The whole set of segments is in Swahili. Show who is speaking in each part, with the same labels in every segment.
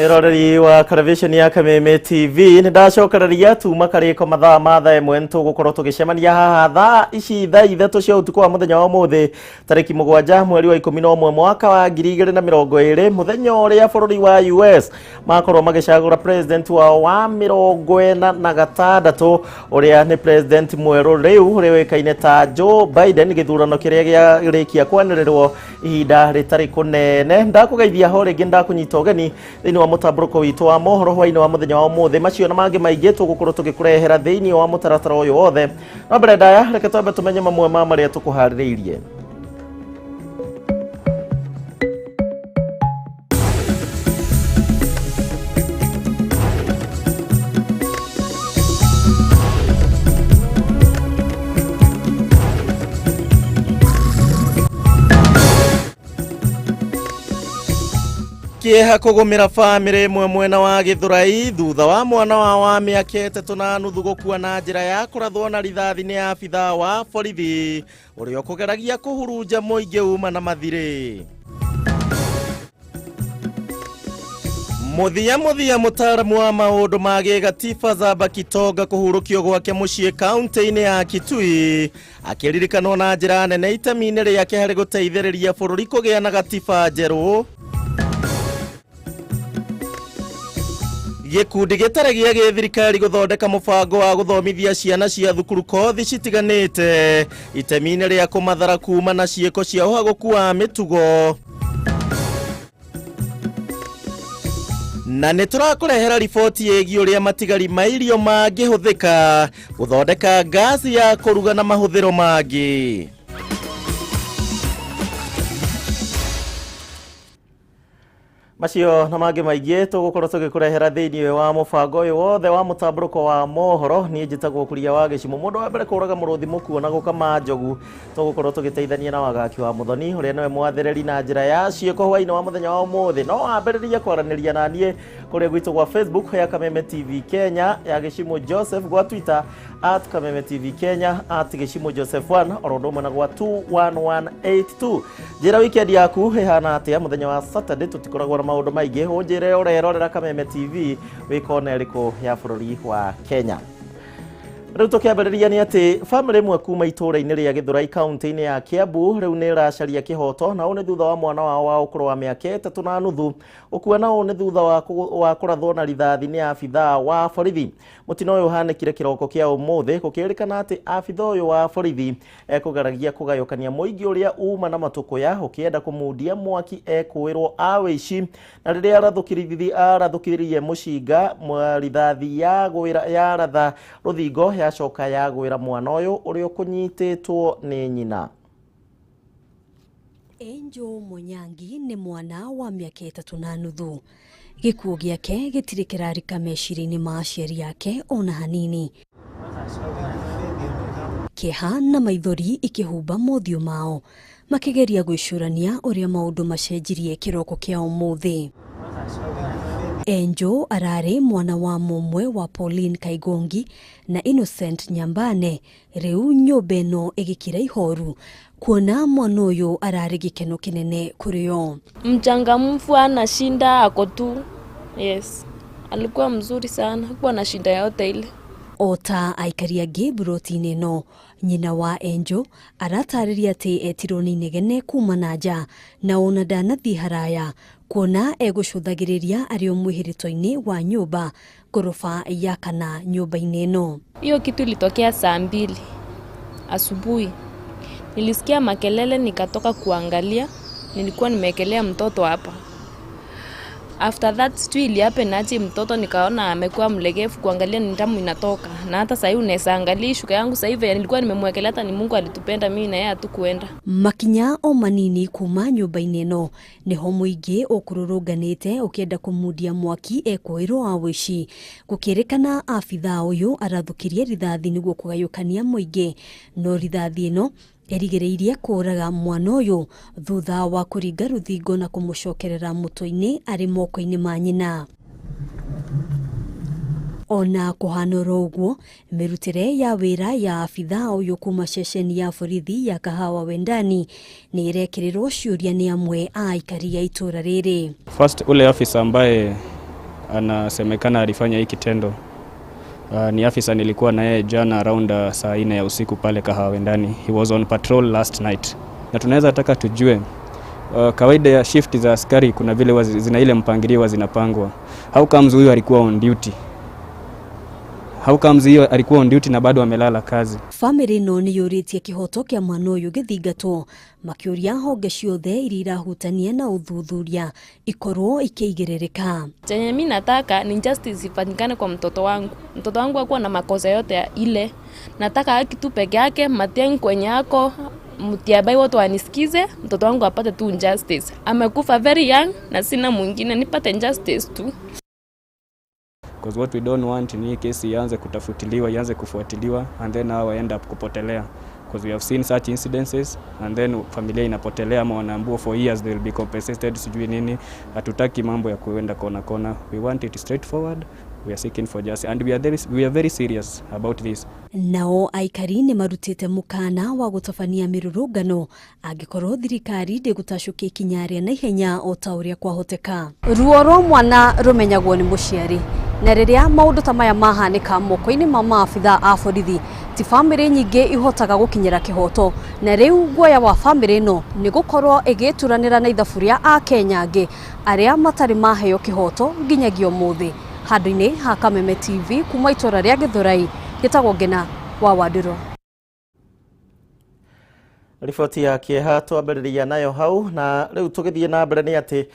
Speaker 1: Mwiroreri wa television ya Kameme TV nindacokeraria tuma kariko mathaa matha imwe ntugukorwo tugicemania haha thaa ici thaa ithatu cia utuku wa muthenya wa muthi tariki 7 mweri wa 11 mwaka wa 2020 muthenya uria bururi wa US makorwo magicagura president wa 46 uria ni president mweru riu uri wikaine ta Joe Biden githurano kiria giarikia kwanirirwo ihinda ritari kunene ndakugeithia ho ringi ndakunyita ugeni thini wa mutamburuko witu wa mohoro hwaini wa muthenya wa muthi macio na mangi maingi tugukorwo tugikurehera thini wa mutaratara uyu wothe no mbere ndaya reke twambe tumenye mamwe ma maria tukuhaririirie. Kieha kugumira family mwena wa Githurai thutha wa mwana wa mĩaka 3.5 gukua na njira ya kurathwo na rithathi ni afitha wa borithi uria kugeragia kuhurunja muingi uma na mathiri. Muthia mutaramu wa maundu ma gigatiba Zaba Kitonga kuhurukio gwake mucii kaunti-ini ya Kitui akiririkanwo na njira nene itemi-ini riake hari guteithĩrĩria bururi kugia na gatiba njeru. Gikundi gitare gia githirikari guthondeka mubango wa guthomithia ciana cia thukuru kothi citiganite itemi-ini ria kumathara kuma na cieko cia uhaguku wa mitugo. Na niturakurehera riboti yegi uria matigari ma irio mangihuthika guthondeka gasi ya kuruga na mahuthiro mangi. Macio na mangi maingi tugukorwo tugikurehera thiini wa mubango uyu wothe wa mutamburuko wa mohoro ni njitagwo Kuria wa Gichimu mundu wa mbere kuraga muruthi mukuo na gukama njogu tugukorwo tugiteithania na wagaki wa muthoni uria niwe mwathireri na njira ya cieko hwaini wa muthenya wa umuthi no ambiriria kwaraniria na nie kuria gwitu gwa Facebook ya Kameme TV Kenya ya Gichimu Joseph gwa Twitter @Kameme TV Kenya @Gichimu Joseph 1 orodoma na gwa 21182 jira weekend yaku hehana atia muthenya wa Saturday tutikoragwo maundu maingi hunjire urerorera Kameme TV wikona eriko ya bururi wa Kenya. Riu tukiambiriria ni ati family imwe kuma itura-ini ria Githurai kaunti-ini ya Kiambu riu ni racaria kihoto na une thutha wa mwana wao wa ukuru wa mĩaka 3.5 ukua na une thutha wa kurathwo na rithathi ni afitha wa borithi. Mutino uyu hanikire kiroko kia umuthi gukirikana ati afitha uyu wa borithi ekugeragia kugayukania muingi uria uma na matukuya ukienda kumudia mwaki ekwirwo awici na riria arathukiririe mucinga rithathi ya gwira ya ratha ruthingo yacoka ya gwira mwana uyu uria kunyititwo ni nyina.
Speaker 2: Enjo Munyangi ni mwana wa mĩaka 3.5. Gikuo giake gitiri kirarika meciria-ini ma aciari yake ona hanini. Kĩeha na maithori ikihumba mothiũ mao makigeria gwicurania uria maundu macenjirie kiroko kia umuthi. Enjo arare mwana wa mumwe wa Pauline Kaigongi na Innocent Nyambane riu nyobeno igikira ihoru kuona mwana uyu arare gikeno kinene kurio.
Speaker 3: Mchangamfu anashinda ako tu. Yes. Alikuwa mzuri sana. Hakuwa na shida yote ile.
Speaker 2: Ota aikaria gebrotine no nyina wa Enjo aratariria ati etirwo ni negene kuma na nja na ona ndanathi haraya kuona egucuthagiriria ari omwihirito-ini wa nyumba gorofa ya kana nyumba-ini no.
Speaker 3: Hiyo kitu ilitokea saa 2 asubuhi. Nilisikia makelele nikatoka kuangalia, nilikuwa nimekelea mtoto hapa. After that still happen ati mtoto nikaona amekuwa mlegevu kuangalia ni damu inatoka. Na hata sasa hivi unaweza angalia shuka yangu sasa hivi nilikuwa nimemwekelea hata ni Mungu alitupenda mimi na yeye hatukuenda.
Speaker 2: Makinya o manini kuma nyumba-ini no niho muingi ukururunganite ukienda kumudia mwaki ekwirwo awici gukirikana afitha uyu arathukirie rithathi niguo kugayukania muingi no rithathi ino erigereirie kuraga mwana uyu thutha wa kuringa ruthingo na kumucokerera mutwe-ini ari moko-ini ma nyina. Ona kuhanoro uguo mirutire ya wira ya afitha uyu kuma ceceni ya borithi ya Kahawa Wendani ni irekirirwo ciuria ni amwe a ikari ya itura riri.
Speaker 4: First ule officer ambaye anasemekana alifanya hii kitendo ni afisa nilikuwa na yeye jana around saa 4 ya usiku pale Kahawa ndani. He was on patrol last night. Na tunaweza taka tujue kawaida ya shift za askari kuna vile zina ile mpangilio zinapangwa. How comes huyu alikuwa on duty? How comes hiyo alikuwa on duty na bado amelala kazi?
Speaker 2: Family no ni yuritie kihoto kia mwana uyu githingatwo makiuria honge ciothe irira hutania na uthuthuria ikorwo ikeigerereka.
Speaker 3: Chenye mimi nataka ni justice ifanyikane kwa mtoto wangu. Mtoto wangu hakuwa na makosa yote ya ile. Nataka haki tu peke yake, Matiang'i kwenye yako, Mutiabai watu wanisikize, mtoto wangu apate tu justice. Amekufa very young na sina mwingine, nipate justice tu.
Speaker 4: Because what we don't want ni kesi ianze kutafutiliwa, ianze kufuatiliwa and then now end up kupotelea. Because we have seen such incidences and then familia inapotelea ama wanaambiwa for years they will be compensated sijui nini. Hatutaki mambo ya kuenda kona. We want it straightforward. We are seeking for justice and we are very serious about this.
Speaker 2: Nao aikari ni marutite mukana wa gutafania mirurungano angikorwo thirikari ndigutashukia ikinya na ihenya o tauria kwahoteka. Ruo rwa mwana rumenyagwo ni muciari na riria maundu ta maya mahanika moko-ini ma maabitha a borithi ti family nyingi ihotaga gukinyira kihoto na riu guoya wa family no ni gukorwo igituranira na ithaburia a Kenya angi aria matari maheo kihoto nginyagio muthi. Handũ-inĩ ha Kameme TV kuma itora ria Githurai gitagwo Ngina wa Wadiro.
Speaker 1: Riboti ya kieha twambĩrĩria nayo hau na rĩu tũgĩthiĩ na mbere nĩ atĩ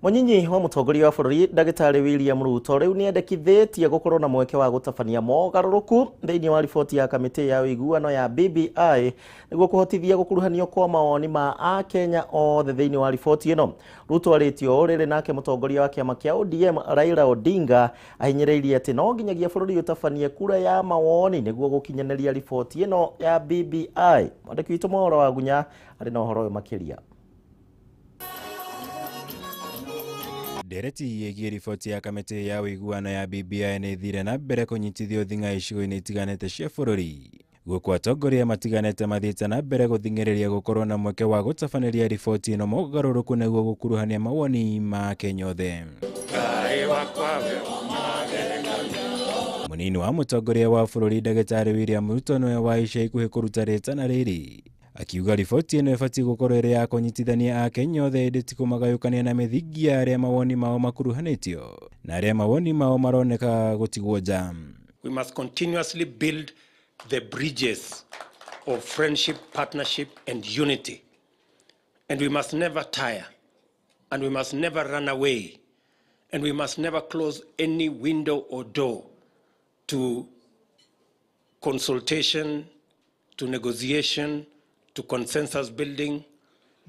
Speaker 1: Mũnyinyi wa mũtongoria wa bũrũri Ndagĩtarĩ William Ruto rĩu nĩendekithĩtie gũkorwo na mweke wa gũtabania mogarũrũku thĩinĩ wa riboti ya kamĩtĩ ya ũiguano ya BBI nĩguo kũhotithia gũkuruhanio kwa mawoni ma Akenya othe thĩinĩ wa riboti ĩno. Ruto arĩtio rĩrĩ nake mũtongoria wa kĩama kĩa ODM Raila Odinga ahinyĩrĩirie atĩ no nginyagia bũrũri ũtabanie kura ya mawoni nĩguo gũkinyanĩria riboti ĩno ya BBI. Mwandĩki witũ Mohoro wa Gunya arĩ na ũhoro ũyũ makĩria.
Speaker 5: Ndereti yĩgiĩ riboti ya kamĩtĩ ya ũiguano ya BBI nĩ thire na mbere kũnyitithio thing'a icigo-inĩ itiganĩte cia bũrũri. Gũkũ atongoria matiganĩte mathiĩte na mbere gũthing'ĩrĩria gũkorwo na mweke wa gũtabanĩria riboti ĩno mogarũrũku nĩguo gũkuruhania mawoni ma Akenya othe. Mũnini wa mũtongoria wa bũrũri Ndagĩtarĩ William Ruto nĩwe wa ica ikuhĩ kũruta rĩtana rĩrĩ. Akiuga riboti ĩno ĩbatiĩ gũkorwo ĩrĩ ya kũnyitithania Akenya othe ĩndĩ ti kũmagayũkania na mĩthingi ya arĩa mawoni mao makuruhanĩtio na arĩa mawoni mao maroneka gũtigwo nja.
Speaker 6: We must continuously build the bridges of friendship, partnership and unity. And we must never tire. And we must never run away. And we must never close any window or door to consultation, to negotiation, to consensus building,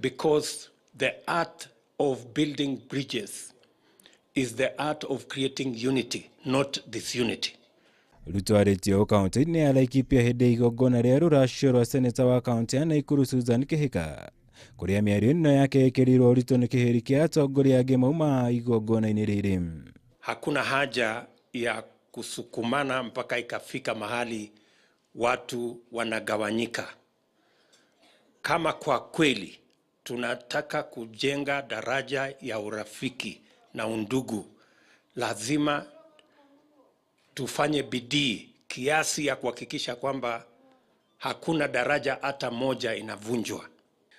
Speaker 6: because the art of building bridges is the art of creating unity, not disunity.
Speaker 5: Ruto arĩtio kaunti-inĩ ya Laikipia hĩndĩ igongona rĩa rũracio rwa seneta wa kaunti ya Nakuru Susan Kĩhika, kũrĩa mĩario ĩno yake ĩkĩrĩirwo ũritũ nĩ kĩhĩri kĩa atongoria angĩ mauma igongona-inĩ rĩrĩ.
Speaker 6: Hakuna haja ya kusukumana mpaka ikafika mahali watu wanagawanyika. Kama kwa kweli tunataka kujenga daraja ya urafiki na undugu, lazima tufanye bidii kiasi ya kuhakikisha kwamba hakuna daraja hata moja inavunjwa.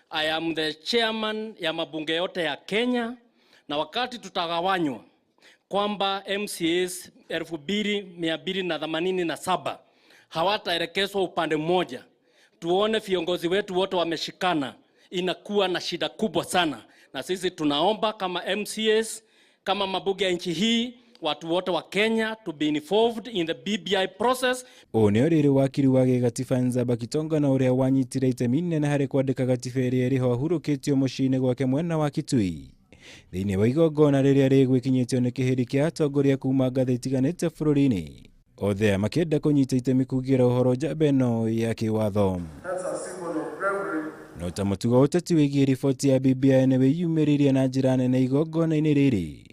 Speaker 7: I am the chairman ya mabunge yote ya Kenya, na wakati tutagawanywa kwamba MCAs 2287 hawataelekezwa upande mmoja, tuone viongozi wetu wote wameshikana, inakuwa na shida kubwa sana. Na sisi tunaomba kama MCAs, kama mabunge ya nchi hii, watu wote wa Kenya to be involved in the BBI process.
Speaker 5: Ũnĩ ũrĩrĩ wakiri wa gĩgatiba Nzaba Kitonga na ũrĩa wanyitire itemi inene harĩ kwandĩka gatiba ĩrĩa ĩrĩho ahurũkĩtio mũciĩ-inĩ gwake mwena wa Kitui. Thĩinĩ wa igongona rĩrĩa rĩgwĩkinyĩtio nĩ kĩhĩri kĩa atongoria kuma ngathĩ itiganĩte bũrũri-inĩ, othe makĩenda kũnyita itemi kugĩra ũhoro njamba ĩno ya kĩwatho. No ta mũtugo ũteti wĩgiĩ riboti ya BBI nĩ wĩyumĩririe na njĩra nene igongona-inĩ rĩrĩ,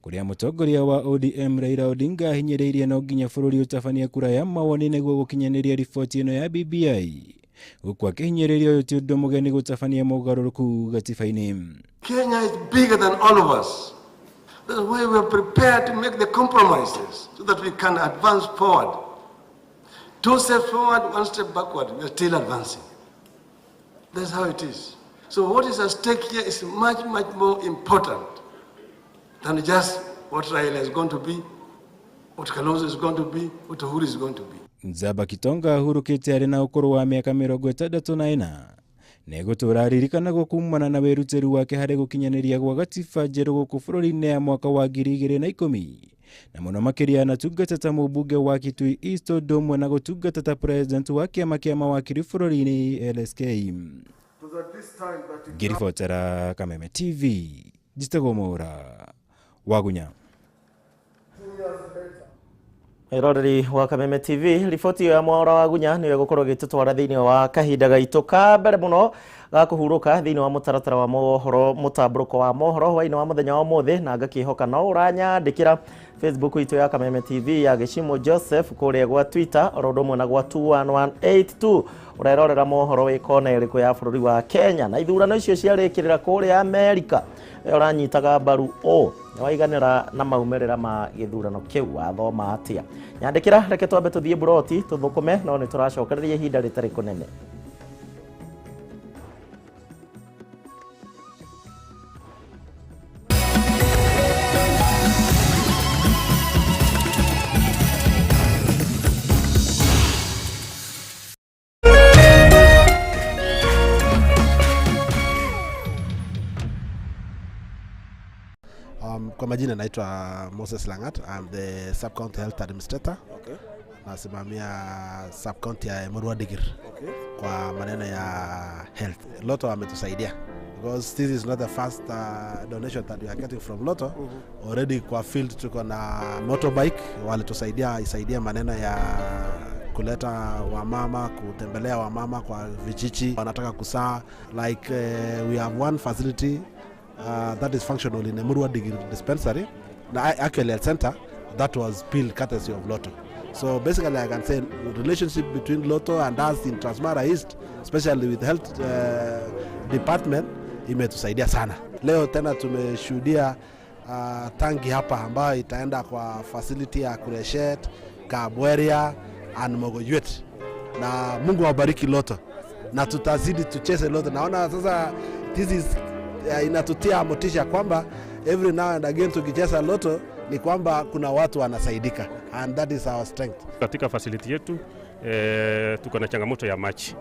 Speaker 5: kũrĩa mũtongoria wa ODM Raila Odinga ahinyĩrĩirie no nginya bũrũri ũtabanie kura ya mawoni nĩguo gũkinyanĩria riboti ĩno ya BBI. Gũkũ akĩhinyĩrĩria ũyũ ti ũndũ mũgeni gũtabania mogarũrũku gatiba-inĩ.
Speaker 8: Kenya is bigger than all of us. That's why we are prepared to make the compromises so that we can advance forward. 2 steps forward, 1 step backward, we are still advancing. That's how it is. So what is at stake here is much, much more important than just what Raila is going to be, what Kalonzo is going to be, what Uhuru is going to be.
Speaker 5: Nzaba Kitonga ahurukite ari na ukuru wa miaka 64 negutura aririkana gukumana na weruteri wake hari gukinyaniria gwa gatiba njeru guku bururi-ini ya mwaka wa 2010 na muno makiria na tungata ta mubunge wa Kitui East Domwe na gutungata ta president wa kiama kia mawakiri bururi-ini LSK. Ngiribotera Kameme TV Jitagomora Wagunya.
Speaker 1: Iroreri wa Kameme TV, riboti ya Mwaura Wagunya niwe gukorwo gitutwara thiini wa kahinda gaitũ ka mbere muno ga kuhuruka thiini wa mutaratara wa mohoro mutamburuko wa mohoro wa ino wa muthenya wa muthi na ngakihoka no uranyandikira Facebook itu ya Kameme TV ya Gichimu Joseph kuria gwa Twitter orodomwe na gwa 21182 urerorera mohoro wikona iriku ya bururi wa Kenya na ithurano icio ciarikirira kuria America uranyitaga mbaru waiganira na maumerera ma githurano kiu athoma atia nyandikira reke twambe tuthie buroti tuthukume no ni turacokereria ihinda ritari kunene.
Speaker 9: Kwa majina naitwa Moses Langat. I'm the sub-county health administrator.
Speaker 10: Okay.
Speaker 9: Nasimamia sub-county ya Emurua Digir.
Speaker 10: Okay.
Speaker 9: Kwa maneno ya health. Lotto ametusaidia. Because this is not the first donation that we are getting from Lotto. Already kwa field tuko na motorbike walitusaidia isaidia maneno ya kuleta wamama, kutembelea wamama kwa vijiji wanataka kusaa. Like we have one facility that is functional in Emurua Digir dispensary, actually a center that was built courtesy of Lotto. So basically I can say the relationship between Lotto and us in Transmara East, especially with the health department, imetusaidia sana. Leo tena tumeshuhudia tangi hapa ambayo itaenda kwa facility ya Kureshet, Kabweria and Mogoyet. Na Mungu wabariki Lotto. Na tutazidi tucheze Lotto. Naona sasa this is inatutia motisha kwamba every now and again tukicheza Lotto ni kwamba kuna watu wanasaidika, and that is our strength.
Speaker 11: Katika facility yetu tuko na changamoto ya maji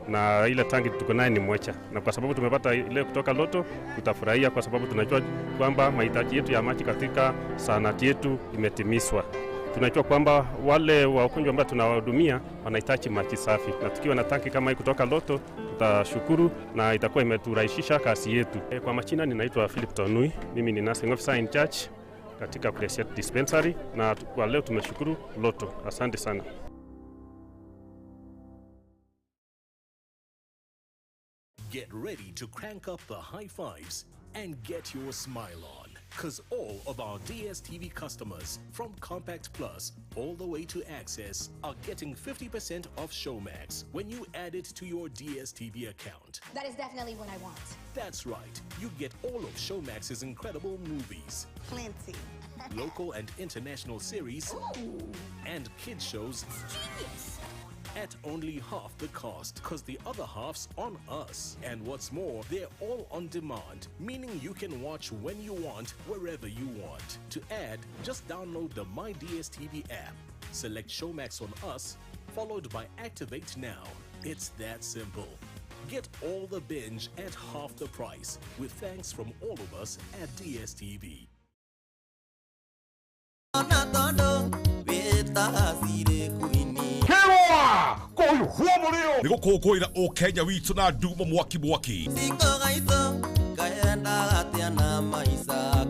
Speaker 11: na ile tangi tuko nayo ni mwecha, na kwa sababu tumepata ile kutoka Lotto tutafurahia kwa sababu tunajua kwamba mahitaji yetu ya maji katika sanati yetu imetimizwa. Tunajua kwamba wale wagonjwa ambao tunawahudumia wanahitaji maji safi, na tukiwa na tanki kama hii kutoka Lotto tutashukuru na itakuwa imeturahisisha kazi yetu. Kwa majina ninaitwa Philip Tonui, mimi ni nursing officer in charge katika Kuria dispensary, na kwa leo tumeshukuru Lotto. Asante sana.
Speaker 12: Get ready to crank up the high fives and get your smile on, because all of our DSTV customers from Compact Plus all the way to Access are getting 50% off Showmax when you add it to your DSTV account.
Speaker 13: That is definitely what I want.
Speaker 12: That's right. You get all of Showmax's incredible movies.
Speaker 13: Plenty.
Speaker 12: Local and international series.
Speaker 13: Ooh.
Speaker 12: And kids shows.
Speaker 13: Yes.
Speaker 12: At only half the cost, because the other half's on us. And what's more, they're all on demand, meaning you can watch when you want, wherever you want. To add, just download the My DSTV app, select Showmax on Us, followed by Activate Now. It's that simple. Get all the binge at half the price, with thanks from all of us at DSTV.
Speaker 14: Nigo kokoira o Kenya witu na nduma mwaki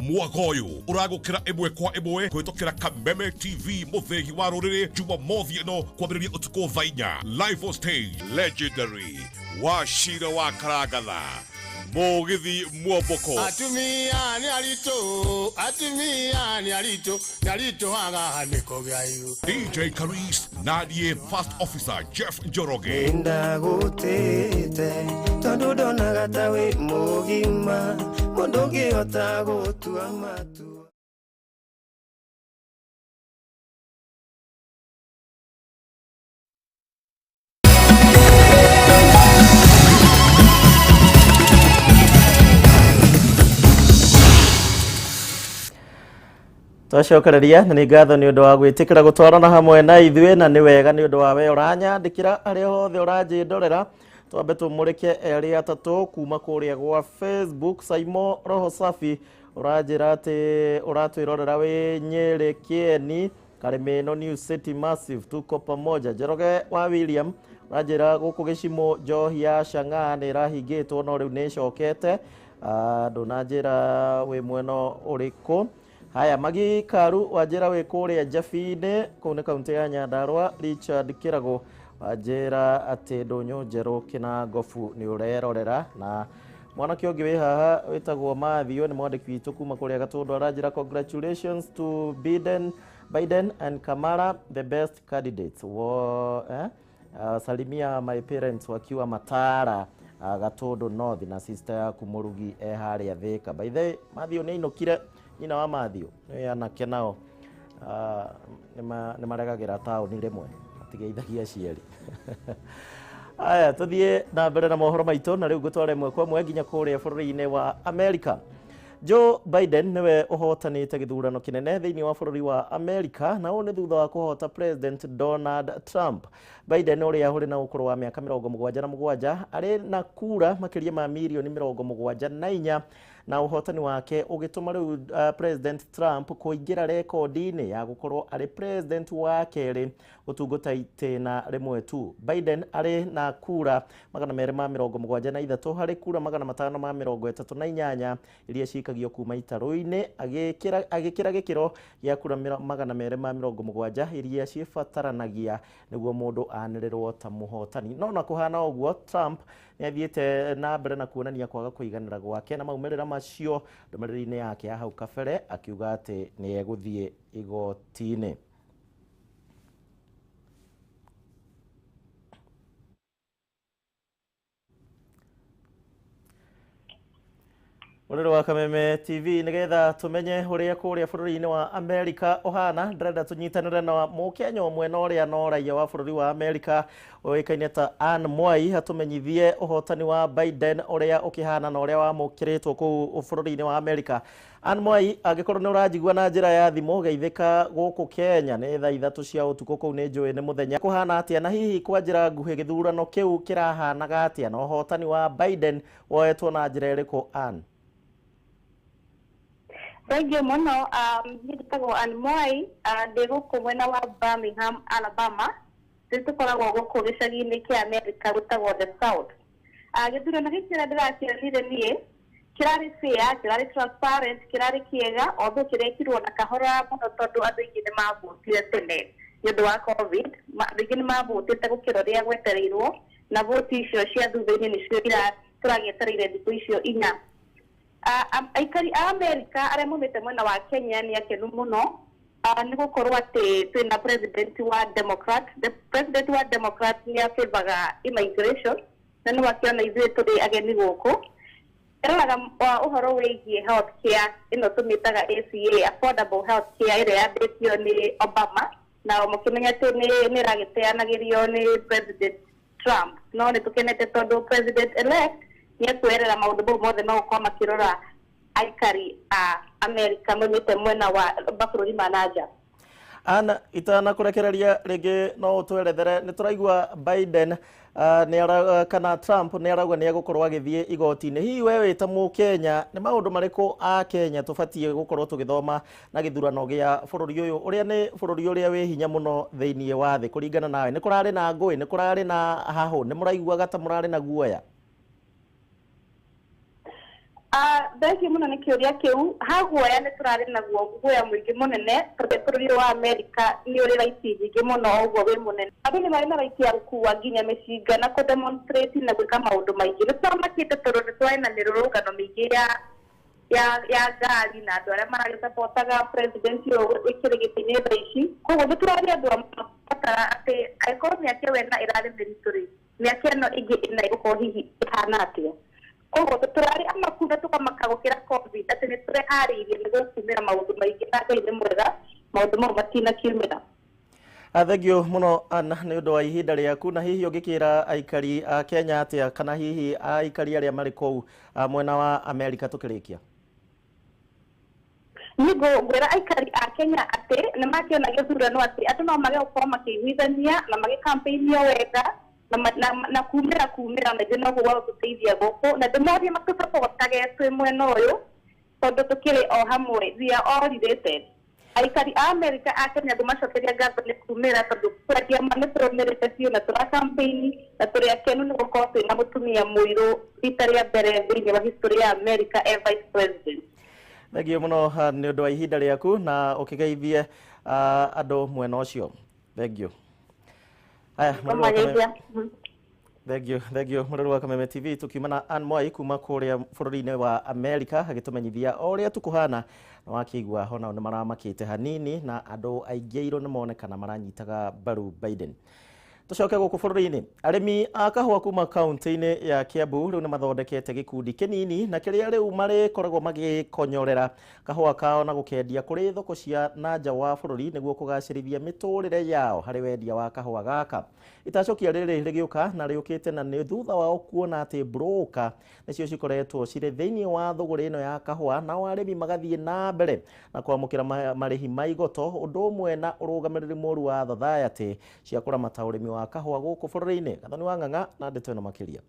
Speaker 14: mwagoyo uragukira imwe kwa imwe kwitokera Kameme TV muthegi wa ruriri juma mothi ino kwambiriria utuko thainya live on stage legendary Wachira wa Karagatha Mugithi Mwamboko
Speaker 15: atumia ni alito haga niko gayu
Speaker 14: DJ Karis Nadie First Officer Jeff Njoroge
Speaker 16: Enda gutete tondu ndonaga tawe mugima mundu ngiota gutua matu
Speaker 1: Twacokereria na nĩ ngatho nĩ ũndũ wa gwĩtĩkĩra gũtwarana hamwe na ithuĩ, na nĩ wega nĩ ũndũ wa we ũranyandĩkĩra arĩa hothe ũranjĩndorera. Twambe tũmũrĩke erĩ atatũ kuma kũrĩa gwa Facebook. Saimo Roho Safi ũranjĩra atĩ ũratwĩrorera wĩ Nyĩrĩ Kĩeni, Kameme News City Massive, tuko pamoja. Njoroge wa William ũranjĩra gũkũ Gichimu njohi ya Chang'aa nĩ ĩrahingĩtwo no rĩu nĩ ĩcokete. Ndũnanjĩra wĩ mwena ũrĩkũ. Haya, Magi Karu wajera we kũrĩa Jabi-inĩ kũu nĩ kaunti ya Nyandarua. Richard Kĩrago wajera atĩ ndũnyũ njerũ Kĩnangobu nĩ ũrerorera, na mwanake ũngĩ wĩ haha wĩtagwo Mathio nĩ mwandĩki witũ kuma kũrĩa Gatũndũ aranjĩra congratulations to Biden and Kamala, the best candidates. Salimia my parents wakiwa Matara, Gatũndũ North, na sister yaku Mũrugi harĩa Thĩka. By the way, Mathio nĩ ainũkire nyina wa Mathio nĩ anake nao nĩ maregagĩra taũni rĩmwe atigeithagia cieri. Aya, tũthiĩ na mbere na mohoro maitũ, na rĩu ngũtwara ĩmwe kwa ĩmwe nginya kũrĩa bũrũri-inĩ wa Amerika. Joe Biden nĩwe ũhotanĩte gĩthurano kĩnene thĩinĩ wa bũrũri wa Amerika, na ũũ nĩ thutha wa kũhota President Donald Trump. Biden ũrĩa ũrĩ na ũkũrũ wa mĩaka 77 arĩ na kura makĩria ma milioni 74, na ũhotani wake ũgĩtũma rĩu President Trump kũingĩra rekodi-inĩ ya gũkorwo arĩ president wa kerĩ gũtungata itĩna rĩmwe tu. Biden arĩ na kura 273 harĩ kura 538 iria cikagio kuma itarũ-inĩ, agĩkĩra gĩkĩro gĩa kura 270 iria cibataranagia nĩguo mũndũ anĩrĩrwo ta mũhotani. No na kũhana ũguo, Trump nĩ athiĩte na mbere na kuonania kwaga kũiganĩra gwake na maumĩrĩra macio ndũmĩrĩri-inĩ yake ya hau kabere, akiuga atĩ nĩ egũthiĩ igoti-inĩ. Ũrĩrĩ wa Kameme TV nĩgetha tũmenye ũrĩa kũrĩa bũrũri-inĩ wa Amerika ũhana, ndĩrenda tũnyitanĩre na mũkenya ũmwe na ũrĩa no raia wa bũrũri wa Amerika ũĩkaine ta Ann Mwai, atũmenyithie ũhotani wa Biden ũrĩa ũkĩhana na ũrĩa wamũkĩrĩtwo kũu bũrũri-inĩ wa Amerika. Ann Mwai, angĩkorwo nĩ ũranjigua na njĩra ya thimũ, geithĩka gũkũ Kenya nĩ thaa 3 cia ũtukũ, kũu nĩ njũĩ nĩ mũthenya. Kũhana atĩa, na hihi kwa njĩra nguhĩ gĩthurano kĩu kĩrahanaga atĩa, na ũhotani wa Biden woetwo na njĩra ĩrĩkũ Ann?
Speaker 10: Thank you muno. Njĩtagwo Ann Mwai, ndĩ gũkũ mwena wa Birmingham, Alabama. Tũkoragwo gũkũ gĩcagi-inĩ kĩa Amerika gĩtagwo the South. Gĩthurano gĩkĩ kĩrĩa ndĩrakĩonire niĩ kĩrarĩ fair, kĩrarĩ transparent, kĩrarĩ kĩega, although kĩrekirwo na kahora mũno tondũ andũ aingĩ nĩ mavotire tene nĩ ũndũ wa COVID. Andũ aingĩ nĩ mavotĩte gũkĩra ũrĩa gwetereirwo, na voti icio cia thutha-inĩ nĩcio tũragĩetereire thikũ icio 4. Aikari a Amerika arĩa maumĩte mwena wa Kenya nĩ akenu mũno nĩ gũkorwo atĩ twĩna president wa Democrat. The president wa Democrat nĩ afavoraga immigration, na nĩ wakĩona ithuĩ tũrĩ ageni gũkũ. Eroraga ũhoro wĩgiĩ health care, ĩno tũmĩtaga ACA, affordable health care, ĩrĩa yambĩtio nĩ Obama, na mũkĩmenya atĩ nĩ ĩragĩteanagĩrio nĩ President Trump. No nĩ tũkenete tondũ president elect nĩ ekwerera maũndũ mau mothe magũkorwo makĩrora aikari a Amerika maumĩte mwena wa mabũrũri ma nanja.
Speaker 1: Ana, itanakũrekereria rĩngĩ no ũtwerethere, nĩ tũraigua Biden kana Trump nĩ arauga nĩ egũkorwo agĩthiĩ igoti-inĩ. Hihi we wĩ ta Mũkenya, nĩ maũndũ marĩkũ a Kenya tũbatiĩ gũkorwo tũgĩthoma na gĩthurano gĩa bũrũri ũyũ ũrĩa nĩ bũrũri ũrĩa wĩ hinya mũno thĩinĩ wa thĩ kũringana nawe? Nĩ kũrarĩ na ngũĩ, nĩ kũrarĩ na hahũ, nĩ mũraiguaga ta mũrarĩ na guoya?
Speaker 10: Thengi mũno nĩ kĩũria kĩu. Haguoya nĩ tũrarĩ naguo guoya mũingĩ mũnene tondũ bũrũri wa Amerika nĩ ũrĩ raiti nyingĩ mũno ũguo wĩ mũnene. Andũ nĩ marĩ na raiti ya gũkua nginya mĩcinga na kũdemonstrate na gwĩka maũndũ maingĩ. Nĩ twamakĩte tondũ nĩ twarĩ na mĩrũrũngano mĩingĩ ya ngari na andũ arĩa maragĩsapotaga president ũyũ ĩkĩrĩ gĩtĩ-inĩ thaa ici. Koguo nĩ tũrarĩ andũ amabatara atĩ angĩkorwo mĩaka ĩyo ĩna ĩrarĩ mĩritũ-rĩ, mĩaka ĩno ĩngĩ ĩna ĩgũkorwo hihi ĩhana atĩa. Koguo tũrarĩ amakunda tũkamaka gũkĩra COVID, atĩ nĩ tũreharĩirie nĩ gũkumĩra maũndũ maingĩ na Ngai nĩ mwega, maũndũ mau matinakiumĩra.
Speaker 1: Thengio mũno Anna nĩ ũndũ wa ihinda rĩaku, na hihi ũngĩkĩra aikari a Kenya atĩa kana hihi aikari arĩa marĩ kũu mwena wa Amerika tũkĩrĩkia?
Speaker 10: Nĩ ngwĩra aikari a Kenya ate nĩ makĩona gĩthurano atĩ andũ no mage gũkorwo makĩiguithania na magĩkampĩinio wega na kumĩra na no gwa gũteithia gũkũ na ndĩmorie matũtobotage twĩ mwena ũyũ tondũ tũkĩrĩ o hamwe we are all related. Aikari a America a Kenya ndũmacokeria ngatho nĩ kumĩra tondũ tũragia nĩ tũrũmĩrĩte biũ na tũrakampĩini na tũrĩ akenu nĩ gũkorwo twĩna mũtumia mũirũ rita rĩa mbere thĩinĩ wa history ya America vice president.
Speaker 1: Thengio mũno nĩ ũndũ wa ihinda rĩaku na ũkĩgeithie andũ mwena ũcio. Thengio. Aya, thengio mũrũrũ wa Kameme TV tukiumana Ann Mwai kuma kũrĩa bũrũri-inĩ wa America agĩtũmenyithia o ũrĩa tukũhana na wakĩigua hona nĩ maramakĩte hanini na andũ aingĩ irũ nĩ monekana maranyitaga mbaru Biden. Tucoke gũkũ bũrũri-inĩ arĩmi a kahũa kuma kaunti-inĩ ya Kiambu rĩu nĩ mathondekete gĩkundi kĩnini na kĩrĩa rĩu marĩkoragwo magĩkonyorera kahũa kao na gũkendia kũrĩ thoko cia nanja wa bũrũri nĩguo kũgacĩrithia mĩtũrĩre yao harĩ wendia wa kahũa gaka. Itacokia rĩrĩ rĩgĩũka na rĩũkĩte na nĩ thutha wao kuona atĩ broker nĩcio cikoretwo cirĩ thĩinĩ wa thũgũrĩ ĩno ya kahũa na arĩmi magathiĩ na mbere na kwamũkĩra marĩhi ma igoto ũndũ ũmwe na ũrũgamĩrĩri mũru wa society cia kũramata ũrĩmi wa kahũa gũkũ bũrũri-inĩ. Gathoni wa Ng'ang'a na ndeto ĩno makĩria.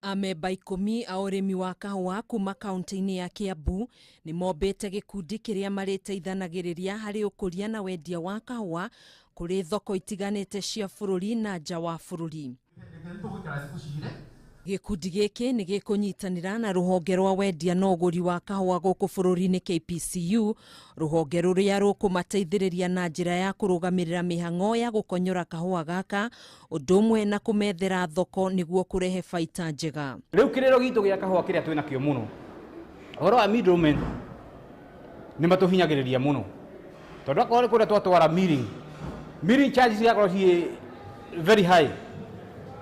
Speaker 17: Amemba 10 a ũrĩmi wa kahũa kuma kaunti-inĩ ya Kiambu nĩ mombĩte gĩkundi kĩrĩa marĩteithanagĩrĩria harĩ ũkũria na wendia wa kahũa kũrĩ thoko itiganĩte cia bũrũri na nja wa bũrũri. Gĩkundi gĩkĩ nĩ gĩkũnyitanĩra na rũhonge rwa wendia na ũgũri wa kahũa gũkũ bũrũri-inĩ KPCU, rũhonge rũrĩa rũkũmateithĩrĩria na njĩra ya kũrũgamĩrĩra mĩhang'o ya gũkonyora kahũa gaka ũndũ ũmwe na kũmethera thoko nĩguo kũrehe baita njega.
Speaker 18: Rĩu kĩrĩro gitũ gĩa kahũa kĩrĩa twĩna kĩo mũno, ũhoro wa middlemen nĩ matũhinyagĩrĩria mũno tondũ akorwo kũrĩa twatwara milling charges yakorwo ciĩ very high,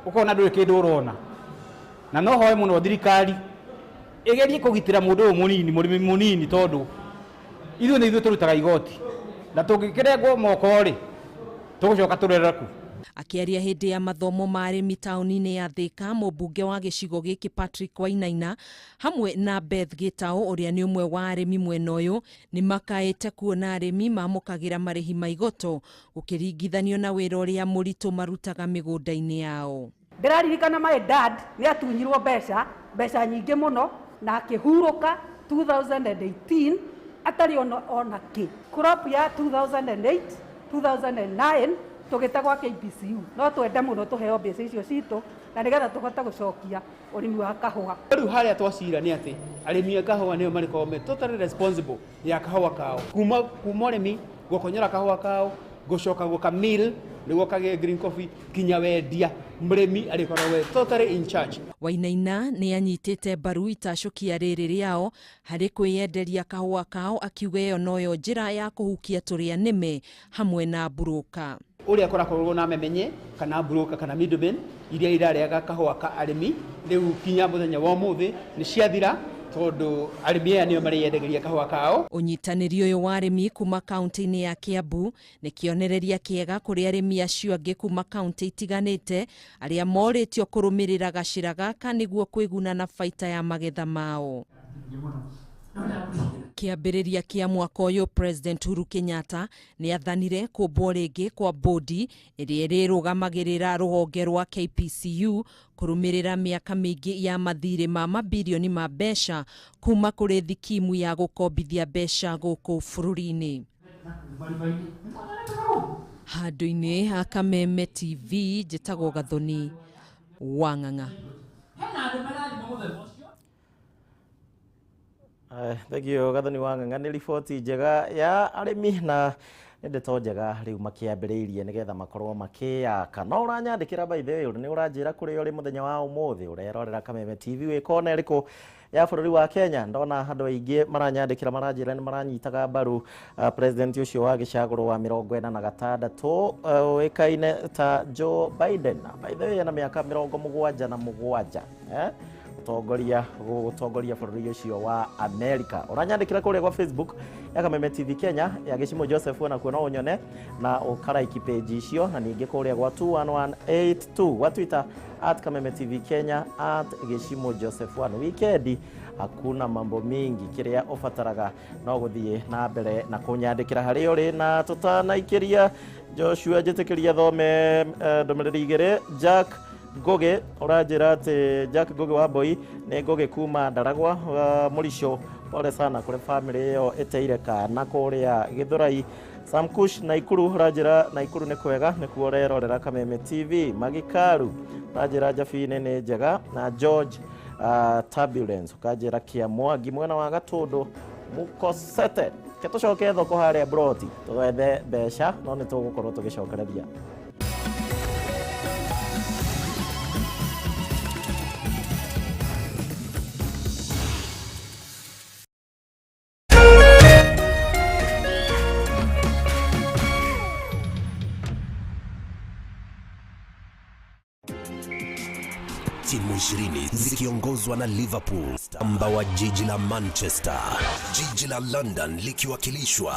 Speaker 18: ũkona ndũrĩ kĩndũ ũrona na no hoe mũno thirikari ĩgerie kũgitĩra mũndũ ũyũ mũnini, mũrĩmi mũnini, tondũ ithuĩ nĩ ithuĩ tũrutaga igoti na tũngĩkĩrengwo moko-rĩ tũgũcoka tũrera ku.
Speaker 17: Akĩaria hĩndĩ ya mathomo ma arĩmi taũni-inĩ ya Thĩka, mũmbunge wa gĩcigo gĩkĩ Patrick Wainaina hamwe na Beth Gĩtaũ ũrĩa nĩ ũmwe wa arĩmi mwena ũyũ nĩ makaĩte kuona arĩmi mamũkagĩra marĩhi ma igoto gũkĩringithanio na wĩra ũrĩa mũritũ marutaga mĩgũnda-inĩ yao.
Speaker 19: Ndĩraririkana my dad nĩ atunyirwo mbeca nyingĩ mũno na akĩhurũka 2018 atarĩ ona kĩ. Crop ya 2008 2009 tũgĩta gwa KPCU no twende mũno tũheo mbeca icio citũ na nĩgetha tũhote gũcokia ũrĩmi wa kahũa.
Speaker 18: Rĩu harĩa twacira nĩ atĩ arĩmi a kahũa nĩo marĩkorwo totally responsible ya kahũa kao, kuma ũrĩmi gũkonyora kahũa kao gũcoka gũka mill nĩguo kagĩe green coffee kinya wendia, mũrĩmi arĩkoragwo totally in charge.
Speaker 17: Wainaina nĩ anyitĩte mbaru itacokia rĩrĩ rĩao harĩ kwĩyenderia kahũa kao, akiuga ĩyo noyo njĩra ya kũhukia tũrĩa nĩme hamwe na broker.
Speaker 18: Ũrĩa akoragwo na memenye kana broker kana middlemen iria irarĩaga kahũa ka arĩmi rĩu kinya mũthenya wa ũmũthĩ nĩ ciathira tondũ arĩmi aya nĩo marĩyendagĩria kahũa kao.
Speaker 17: Ũnyitanĩri ũyũ wa arĩmi kuma kaunti-inĩ ya Kiambu nĩ kĩonereria kĩega kũrĩ arĩmi acio angĩ kuma kaunti itiganĩte arĩa morĩtio kũrũmĩrĩra gacĩra gaka nĩguo kwĩguna na baita ya magetha mao. Kĩambĩrĩria kĩa mwaka ũyũ President Uhuru Kenyatta nĩ athanire kũmbwo rĩngĩ kwa bodi ĩrĩa ĩrĩrũgamagĩrĩra rũhonge rwa KPCU kũrũmĩrĩra mĩaka mĩingĩ ya mathirĩ ma mabilioni ma mbeca kuma kũrĩ Gichimu ya gũkombithia mbeca gũkũ bũrũri-inĩ. Handũ-inĩ ha Kameme TV njĩtagwo Gathoni wa Ng'ang'a.
Speaker 1: Thegio Gathoni wa Ng'ang'a, nĩ riboti njega ya arĩmi na nĩ ndeto njega rĩu makĩambĩrĩirie nĩgetha makorwo makĩyaka. No ũranyandĩkĩra by the way nĩ ũranjĩra kũrĩa ũrĩ mũthenya wa ũmũthĩ ũrerorera Kameme TV wĩkona ĩrĩkũ ya bũrũri wa Kenya. Ndona andũ aingĩ maranyandĩkĩra maranjĩra nĩ maranyitaga mbaru president ũcio wa gĩcagũrũ wa 46 ũĩkaine ta Joe Biden. By the way na mĩaka 77 tongoria bũrũri ũcio wa America. Ũranyandĩkĩra kũrĩa kwa Facebook ya Kameme TV Kenya ya Gichimu Joseph na kuona ũnyone na ũkaraiki page icio, na ningĩ kũrĩa kwa 21182 wa Twitter @Kameme TV Kenya @Gichimu Joseph. Weekend hakuna mambo mingi, kiria ufataraga no guthie na mbere na kunyandikira hari uri na tutanaikiria Joshua jitikiria thome ndomereri igere. Jack Goge urajira ati Jack Goge wa boy ni Goge kuma Ndaragwa Murisho, pole sana kule family yo eteire kana kuria Githurai. Samkush Naikuru urajira Naikuru ni kwega ni kuorerorera Kameme TV. Magikaru urajira Jafine ni njega, na George Turbulence ukajira Kiamwagi mwena wa Gatundu mukosete ketucoke thoko haria broti twethe mbeca no ni tugukorwo tugicokereria.
Speaker 20: Timu 20 zikiongozwa na Liverpool, amba wa jiji la Manchester, jiji la London likiwakilishwa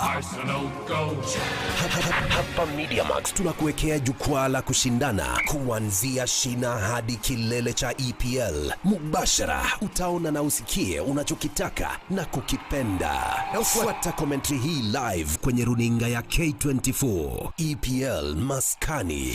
Speaker 20: hapa Mediamax. Tunakuwekea jukwaa la kushindana kuanzia shina hadi kilele cha EPL mubashara. Utaona na usikie unachokitaka na kukipenda. Fuata commentary hii live kwenye runinga ya K24. EPL Maskani.